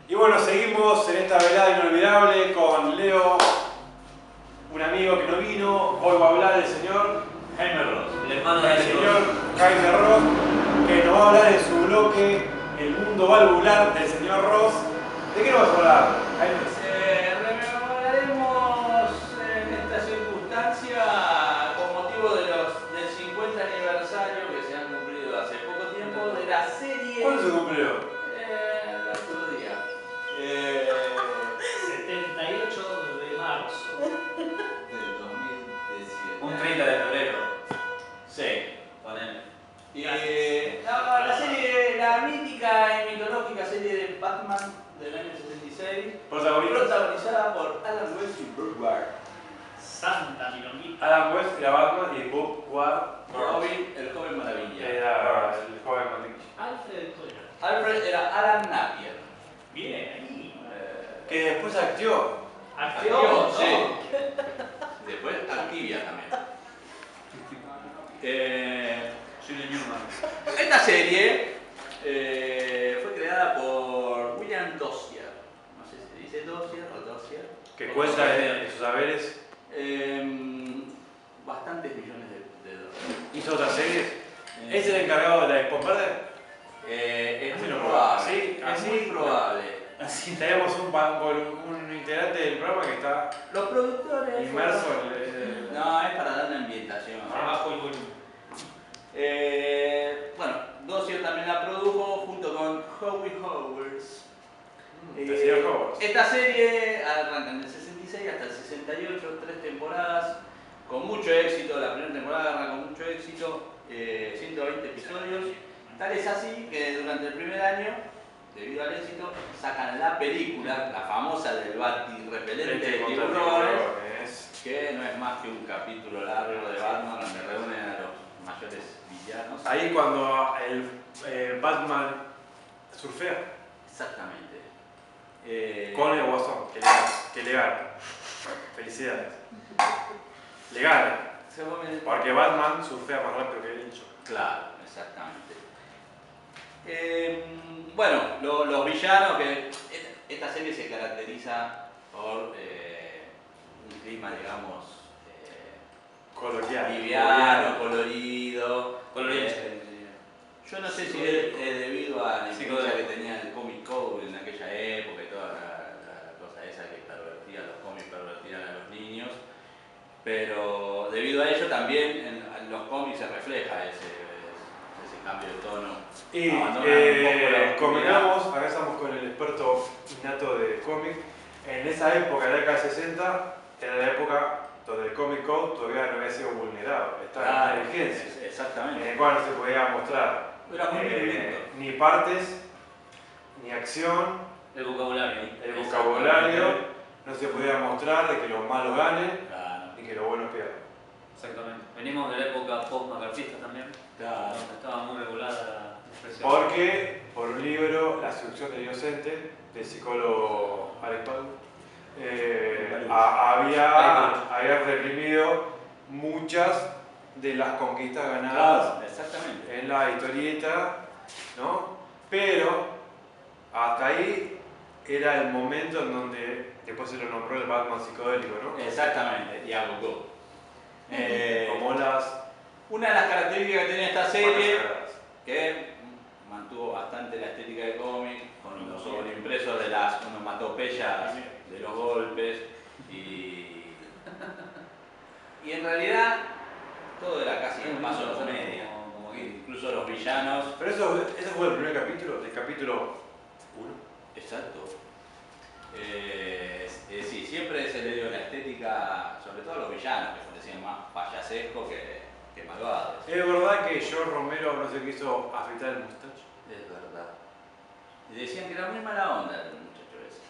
Y bueno, seguimos en esta velada inolvidable con Leo, un amigo que no vino. Hoy va a hablar el señor Jaime Ross, el hermano de el señor Jaime Ross, que nos va a hablar en su bloque El mundo valvular del señor Ross. ¿De qué nos vas a hablar, Jaime? Rememoraremos en esta circunstancia, con motivo del 50 aniversario que se han cumplido hace poco tiempo, de la serie... ¿Cuándo se cumplió? El otro día. 78 de marzo. Del 2017. Un 30 de febrero. Sí. Ponele. Y la serie, la mítica y mitológica serie de Batman del año 76, protagonizada por Alan West y Bruce Ward. Santa Milonguita. Adam West era Batman y Bob Ward Robin, el joven maravilla. era el joven mantequilla. Alfred Collier. Alfred era Alan Napier. Bien, ahí. Que después actió. Acción, ¿no? Sí. Después Alquivia también. Julie Newman. Esta serie fue creada por William Dozier. No sé si se dice Dozier o Dozier. Que cuenta de sus saberes. Bastantes millones de dólares. ¿Hizo otras series? ¿Es el encargado de la Expo Verde? Es Así muy no probable. ¿Sí? Es ¿Así? muy probable. Así tenemos un integrante del programa que está Los productores. inmerso en No, es para dar una ambientación. Abajo el volumen. Bueno, Dozier también la produjo junto con Howie Howells. el señor Howard. Esta serie arranca en el 66 hasta el 68, 3 temporadas, con mucho éxito. La primera temporada arranca con mucho éxito, 120 episodios. Tal es así que durante el primer año, debido al éxito, sacan la película, la famosa del Batirrepelente de tiburones, que no es más que un capítulo largo de Batman donde reúnen a los mayores villanos. Ahí cuando el Batman surfea Exactamente. con el Guasón, que legal. Felicidades. Legal. Porque Batman surfea más rápido que el hecho. Claro, exactamente. Bueno, los villanos, que esta serie se caracteriza por un clima, digamos, Coloquial. liviano, colorido. Colorido. Yo no sé si es debido a la influencia que tenía el Comic Code en aquella época y toda la cosa esa que pervertía los cómics, pervertían a los niños, pero debido a ello también en los cómics se refleja ese cambio de tono. Y comentamos, acá estamos con el experto innato de cómic. En esa época, en la década de 60, era la época donde el Comic Code todavía no había sido vulnerado, estaba en vigencia. Exactamente. En el cual no se podía mostrar Era muy violento. ni partes, ni acción, El vocabulario. el vocabulario, no se podía mostrar de que los malos ganen Claro, y que los buenos pierdan. Exactamente. Venimos de la época post-macartista también, claro. donde estaba muy regulada la expresión. Porque, por un libro, La seducción del inocente, del psicólogo Alex Padu, había reprimido muchas de las conquistas ganadas Claro, exactamente. en la historieta, ¿no? Pero hasta ahí era el momento en donde después se lo nombró el Batman psicodélico, ¿no? Exactamente, y a Goku. Como Una de las características que tenía esta serie, sagradas. que mantuvo bastante la estética de cómic, con los sobreimpresos de las onomatopeyas de los golpes, y en realidad todo era casi un paso de comedia. Como que Incluso los villanos. Pero ese fue el primer capítulo, del capítulo 1. Exacto. Sí, siempre se le dio la estética, sobre todo a los villanos, que parecían más payasescos que malvados. ¿Es verdad que George Romero no se quiso afeitar el mustacho? Es verdad. Y decían que era muy mala onda el muchacho ese.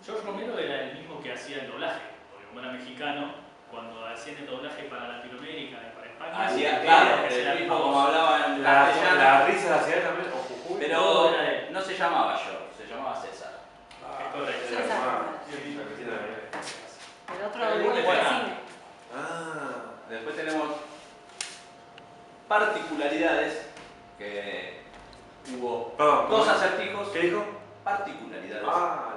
George Romero era el mismo que hacía el doblaje, porque como era mexicano, cuando hacían el doblaje para Latinoamérica y para España, Hacía, claro, hacía el la mismo misma como voz. hablaba en La castellano, risa la hacía también, o Jujuy. pero todo era de él. no se llamaba George, se llamaba César. Es correcto. era César. hermano. La Cristina Aguilera. El otro Pero de igual es cine. buena. Después tenemos particularidades que hubo Perdón, dos acertijos. ¿qué dijo? particularidades. La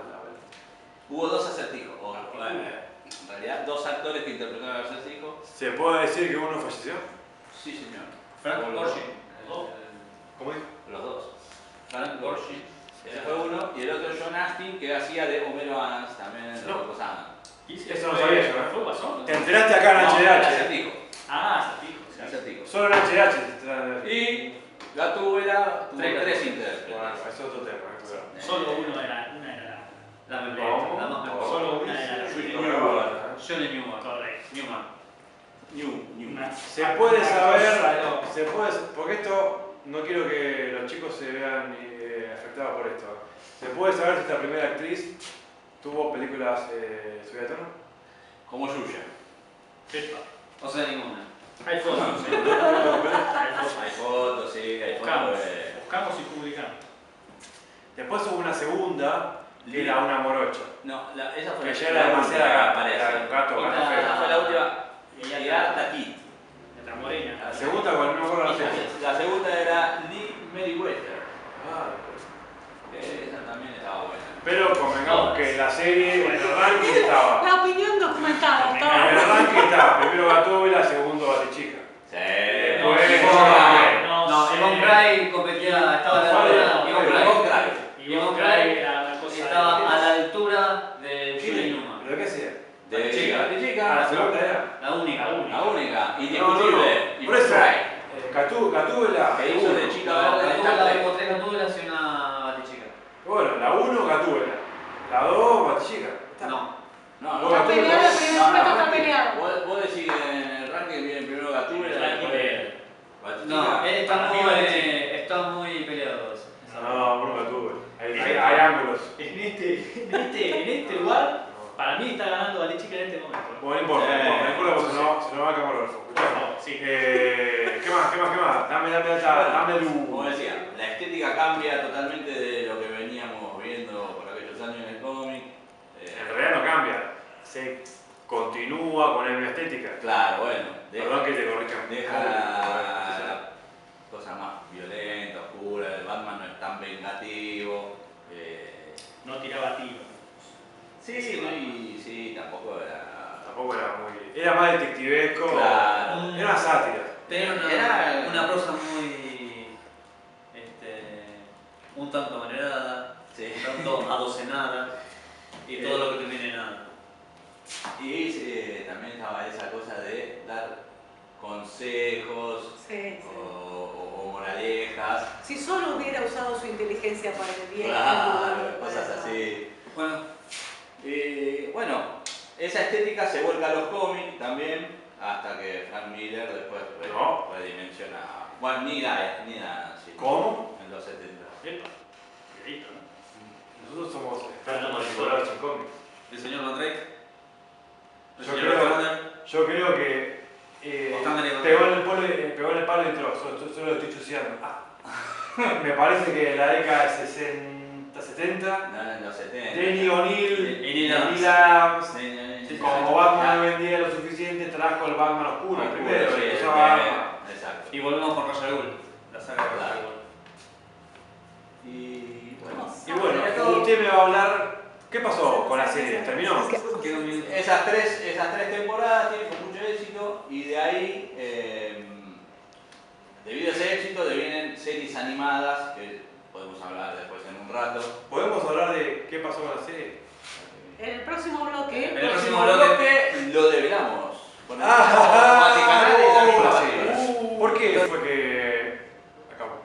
Hubo dos acertijos, en realidad dos actores que interpretaron el acertijo. ¿Se puede decir que uno falleció? Sí, señor. Frank Los Gorshin. dos. ¿Cómo dijo? Los dos. Frank Gorshin, ese fue uno, y el otro John Astin, que hacía de Homero Adams también en No. Los Adams. Eso no sabía yo, ¿eh? ¿Fue Guasón? Te enteraste acá en No, el HDH. acertijo. Acertijo. El acertijo. Solo en HDH. Y Gatúbela tuvo Tres tres Bueno, intérpretes. es otro tema, cuidado. Solo una era La la mejor. La más mejor. Solo una era la Julie Bueno, Newman. bueno, Johnny Newman. Correcto. Newman. Newman. Se puede saber, porque esto no quiero que los chicos se vean afectados por esto. ¿Se puede saber si esta primera actriz tuvo películas subida de tono? Como Yuya. Epa. O sea, ninguna. Hay fotos. Hay fotos. Hay fotos, sí, hay Buscamos. fotos. Buscamos y publicamos. Después hubo una segunda, que era una morocha. No, esa fue Que ya era demasiado última, gato, parece. era un gato, gato Esa feo. fue la última. Y ella Y está- Arta Kitt. La morena. La segunda, bueno, no me acuerdo la segunda. La segunda era Lee Meriwether. Ah, Esa también estaba buena. pero convengamos que la serie, en el ranking estaba. La opinión documentada. En todo. el ranking estaba primero Gatúbela, segundo Batichica. Sí. Después, No, Yvonne Cray competía, estaba a la altura. Yvonne Cray. Yvonne Cray era una cosa. Estaba a la altura de Julie Newman. ¿Pero qué hacía? De Chica. chica. La segunda era. La única. La única. No, Indiscutible. no. Por eso, Cray. Gatúbela. Que hizo de chica No, verde. Gatúbela la vimos tres Gatúbelas y una Batichica. Bueno, la 1 Gatúbela. La 2 Batichica. No. No, Está peleado, el primer puesto está peleado. Vos decís que en el ranking viene primero Gatúbela. El ranking después de- No, él Para mí está muy peleado. No, uno Gatúbela. Hay ángulos. En este lugar, para mí está ganando Batichica en este momento. Bueno, no importa, no importa porque se nos va a acabar el foco. Sí. ¿Qué más? Dame luz. Como decía, la estética cambia totalmente de lo que veníamos viendo por aquellos años en el cómic. En realidad no cambia. Se continúa con la misma estética. Claro, bueno, Perdón que te corrija. deja cosas más violentas, oscuras, el Batman no es tan vengativo. No tiraba tiro. Sí, tampoco era. Tampoco era muy. Era más detectivesco. Claro. Era una sátira. Tenía Era- una prosa muy. Un tanto manerada, Sí. un tanto adocenada y todo lo que termine en nada. Y también estaba esa cosa de dar consejos Sí, sí. o moralejas. Si solo hubiera usado su inteligencia para el bien. Claro, cosas así. Bueno, Y bueno, esa estética se vuelca a los cómics también, hasta que Frank Miller después No. redimensiona. Bueno, ni la sí, ¿Cómo? en los 70. Epa. Cuidadito, ¿no? Nosotros somos expertos particulares en cómics. el señor Mandrake. El Yo señor creo- Turner. Yo creo que pegó en el palo y entró. Solo lo estoy chuseando. Me parece que en la década de 60, 70, No, en los 70. Denny O'Neill, Neil Neil Adams, Sí, como Batman no vendía lo suficiente, trajo el Batman oscuro Oscuro, primero, sí, que usaba armas. exacto. Y volvemos con Ra's al Ghul, la saga de Ra's al Claro. Ghul. Y bueno, Y bueno, usted me va a hablar. ¿Qué pasó con la serie? ¿Terminó? Quedó un minuto. esas tres temporadas tienen con mucho éxito y de ahí, debido a ese éxito, devienen series animadas que podemos hablar después en un rato. ¿Podemos hablar de qué pasó con la serie? En el próximo bloque. En el próximo bloque. Lo develamos. Con el Ah, canal y la misma serie. ¿Por qué fue que acabó?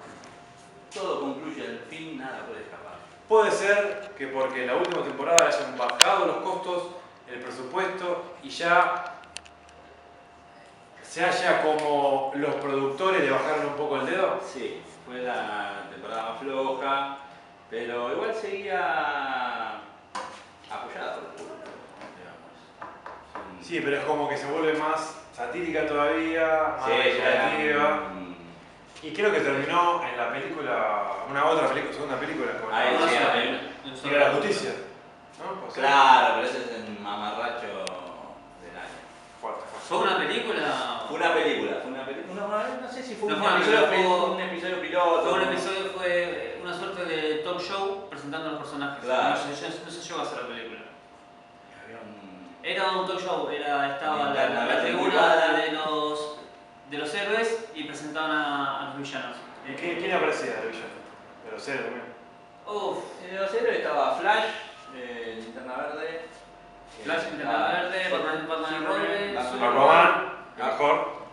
Todo concluye al fin, nada puede escapar. Puede ser que porque en la última temporada hayan bajado los costos, el presupuesto y ya se haya como los productores le bajaron un poco el dedo. Sí, fue la temporada más floja, pero igual seguía apoyada por el público, digamos. Sí, pero es como que se vuelve más satírica todavía, más Sí, creativa. Y creo que terminó en la película, segunda película con Ahí la sí, Liga de la Justicia. ¿No? O sea, claro, pero ese es el mamarracho del año. fuerte. ¿Fue una película? Fue una película. No sé si fue No un fue una episodio, película, un episodio piloto. Fue un episodio, fue una suerte de Top talk show presentando a los personajes. Claro. No se llegó a hacer la película. Había un- Era un talk show, estaba Una la interna tribuna privada. de los héroes y presentaban a los villanos. ¿Quién aparecía de villano? De los héroes también. Uf, En los héroes estaba Flash, Linterna Verde. Flash, Linterna Verde, Batman y Robin, Aquaman, mejor.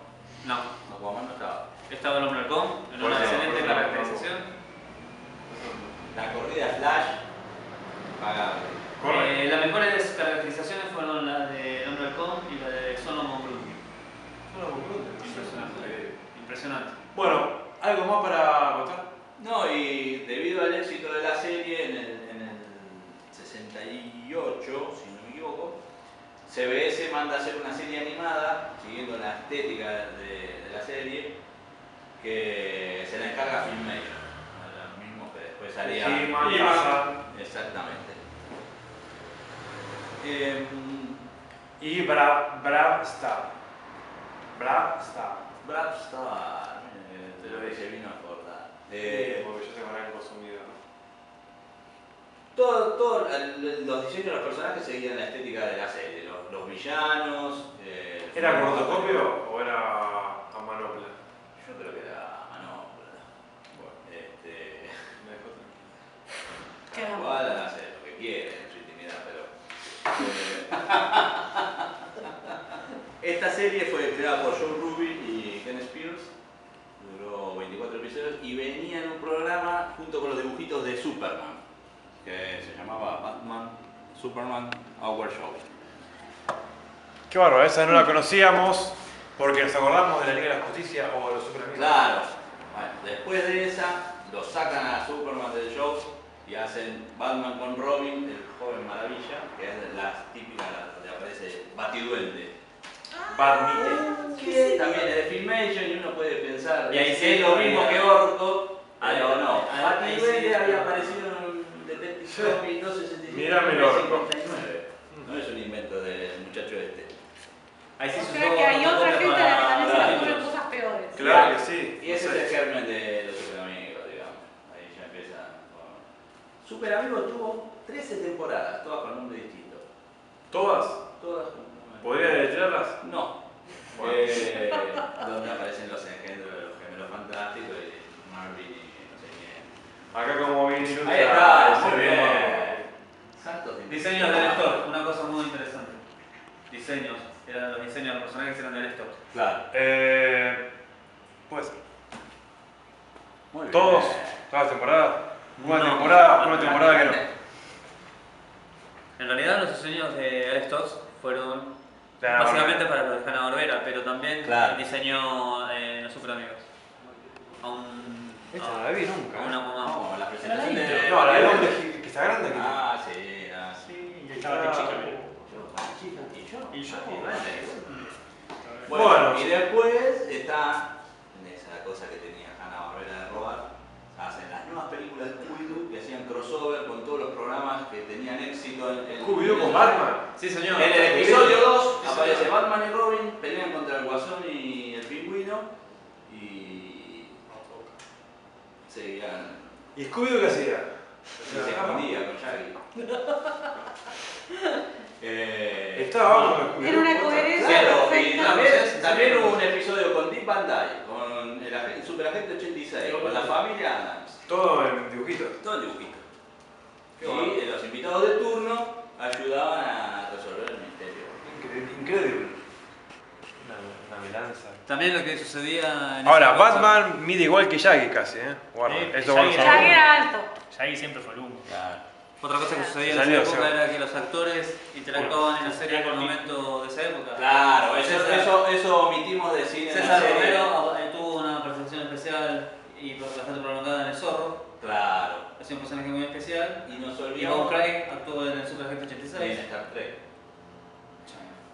no. Aquaman no estaba. Estaba el hombre halcón, en Por una eso, excelente por eso, caracterización. La corrida Flash, pagable. Correcto. Las mejores caracterizaciones fueron las de el hombre halcón y la de Solomon Grundy. Impresionante. Impresionante. Bueno, ¿algo más para contar? No, y debido al éxito de la serie en el 68, si no me equivoco, CBS manda a hacer una serie animada, siguiendo la estética de la serie, que se la encarga Filmation, a los mismos que después harían. He-Man, Tarzan Exactamente. y Brav Star. Brav Star. Brad Star, te lo dije, vino a acordar. Porque yo tengo gran consumido. Todos los diseños de los personajes seguían la estética de la serie, los villanos. ¿Era cortocopio o era a manopla? Yo creo que era manopla. Qué Igual hace lo que quiere en su intimidad, pero. Esta serie fue creada por Joe Ruby y Ken Spears, duró 24 episodios y venía en un programa junto con los dibujitos de Superman, que se llamaba Batman, Superman, Hour Show. Qué bárbaro, esa no la conocíamos porque nos acordamos de la Liga de la Justicia o de los Super Amigos. Claro, bueno, después de esa, lo sacan a Superman del show y hacen Batman con Robin, el joven maravilla, que es la típica donde aparece Batiduende. Batman. Que también es de Filmation y uno puede pensar Y ahí que sí, es lo ahí mismo va. que Orco, Ahí pero va, no. ahí Batiduende sí. había aparecido en un Detective Comics 265 Mírame el Orco. 59. No es un invento del muchacho este. Ahí sí O se sea usó que hay otra fotocopia gente a la que también se le para- ocurren cosas peores. Claro que sí. Y ese No es sé. el germen de los Super Amigos, digamos. Ahí ya empieza. Super Amigos tuvo 13 temporadas, todas con nombre distinto. ¿Todas? Todas con nombre. ¿Podría deletrearlas? No. Bueno. Donde aparecen los engendros de los gemelos fantásticos y Marvin y no sé quién. Acá como bien ilustra. Ahí está, se muy ve. bien. Santos de Diseños del lector, una cosa muy interesante. Diseños, los diseños de los personajes eran del lector. Claro. Pues, Muy bien. todas las temporadas. Una No. temporada que no. En realidad los diseños de Alex Toth fueron Claro. básicamente para los de Hanna-Barbera, pero también Claro. diseñó Los Super Amigos. Esta no la vi nunca. A una mamá. No, la presentación Era de. No, la de hombre que está grande. Que Ah, sí, ah, sí. Sí, y estaba que chica, mira. Y yo. Y yo. Bueno. Y después está en esa cosa que tenía Hanna-Barbera de robar. Hacen las nuevas películas de Scooby-Doo que hacían crossover con todos los programas que tenían éxito en Scooby-Doo con Batman. Sí, señor. En el episodio 2 Sí, aparece señor. Batman y Robin, pelean contra el Guasón y el Pingüino y seguían. ¿Y Scooby-Doo qué hacía? Se escondía con Shaggy. Estaba con Era una coherencia Claro, y perfecta. también hubo un episodio con Dick Van Dyke, con el Superagente 86, con la familia Adams. todo en dibujitos. Todo el dibujito. Qué Y bueno. los invitados de turno ayudaban a resolver el misterio. Increíble. Una melanza. También lo que sucedía en Ahora, esa época- Batman mide igual que Shaggy casi, Guarda. Sí, Eso Shaggy vamos a Ya ver. era alto. Shaggy siempre fue lumbo. Otra cosa que sucedía en Salió, esa época sí. era que los actores interactuaban en la serie con el momento de esa época. Claro, César- eso omitimos decir en la César serie. Romero tuvo una presentación especial y bastante prolongada en El Zorro. Claro. Es un personaje muy especial. Y nos Y Bob olvidamos Craig actuó en el Super Agente en 86. Star Trek.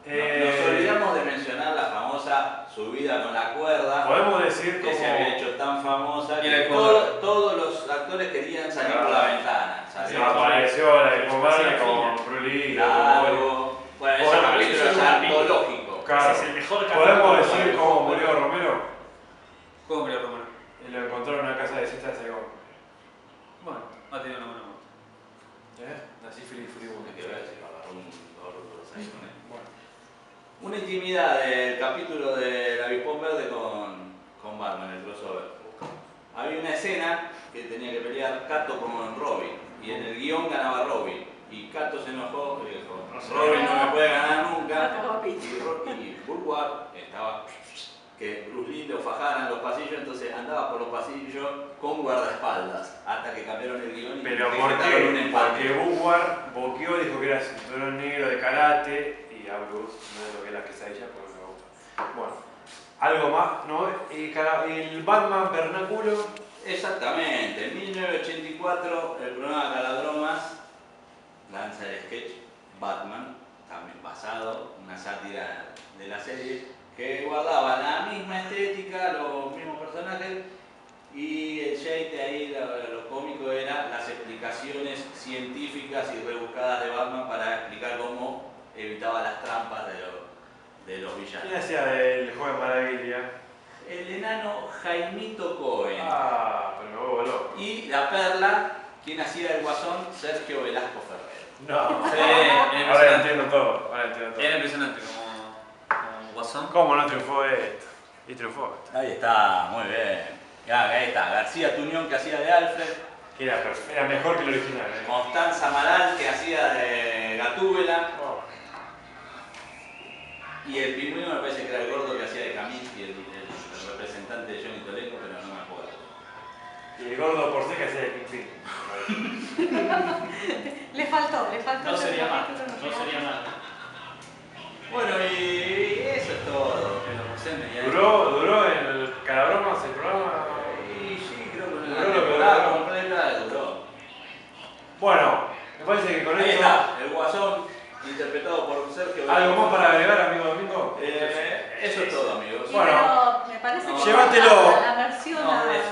Eh, Nos olvidamos de mencionar la famosa subida con la cuerda Podemos decir que se había como. hecho tan famosa Y que el Condor. todos los actores querían salir por la ventana. Se Salieron apareció la Sí, Infomania sí, con sí. Brulí. largo. Bueno, ese Bueno, capítulo eso es es un capítulo. antológico. Claro. Ese es el mejor capítulo. Podemos decir cómo murió Romero. ¿Cómo murió Romero? Y lo encontró en una casa de siesta de Saigon. Bueno, ha tenido una capítulo de La Avispón Verde con Batman, el crossover. Había una escena que tenía que pelear Kato con Robin, y en el guión ganaba Robin. Y Kato se enojó y dijo, Robin no me puede ganar nunca. Y Bulwark estaba que Bruce Lee lo fajara en los pasillos, entonces andaba por los pasillos con guardaespaldas, hasta que cambiaron el guión y Pero decretaron un empate. porque Woodward boqueó, dijo que era cinturón negro de karate, y a Bruce no es lo que es la quesadilla, pero no me gusta. Bueno, algo más, ¿no? Y el Batman vernáculo. Exactamente, en 1984 el programa Caladromas lanza el sketch Batman, también basado en una sátira de la serie, que guardaba la misma estética, los mismos personajes, y el shade de ahí, lo cómico era las explicaciones científicas y rebuscadas de Batman para explicar cómo evitaba las trampas de los villanos. ¿Quién hacía del Joven Maravilla? El enano Jaimito Cohen. Ah, pero me vuelvo loco. Y la perla, quien hacía el guasón, Sergio Velasco Ferrer. No. Sí, Ahora entiendo todo. Ahora entiendo todo. Era impresionante como Guasón. ¿Cómo no triunfó esto? Y triunfó esto. Ahí está, muy bien. Ahí está, García Tuñón que hacía de Alfred, Que era mejor que el original. Constanza Amaral que hacía de Gatúbela, Oh. y el pingüino me parece que era el gordo que hacía de Camille y el representante de Johnny Toledo, pero no me acuerdo. Y el gordo por que hacía de Kingpin. Le faltó. No sería mal, capítulo no llegó. sería mal. Bueno, y eso es todo. Duró en el Calabromas el programa. Y sí, creo que Duró una lo que temporada duró. completa duró. Bueno, me parece que con Ahí esto. está, el guasón interpretado por Sergio ¿Algo Velasco. más para agregar, amigo Domingo? Eso es todo, amigos. Sí, Bueno, pero me parece que llévatelo. la versión No, a- es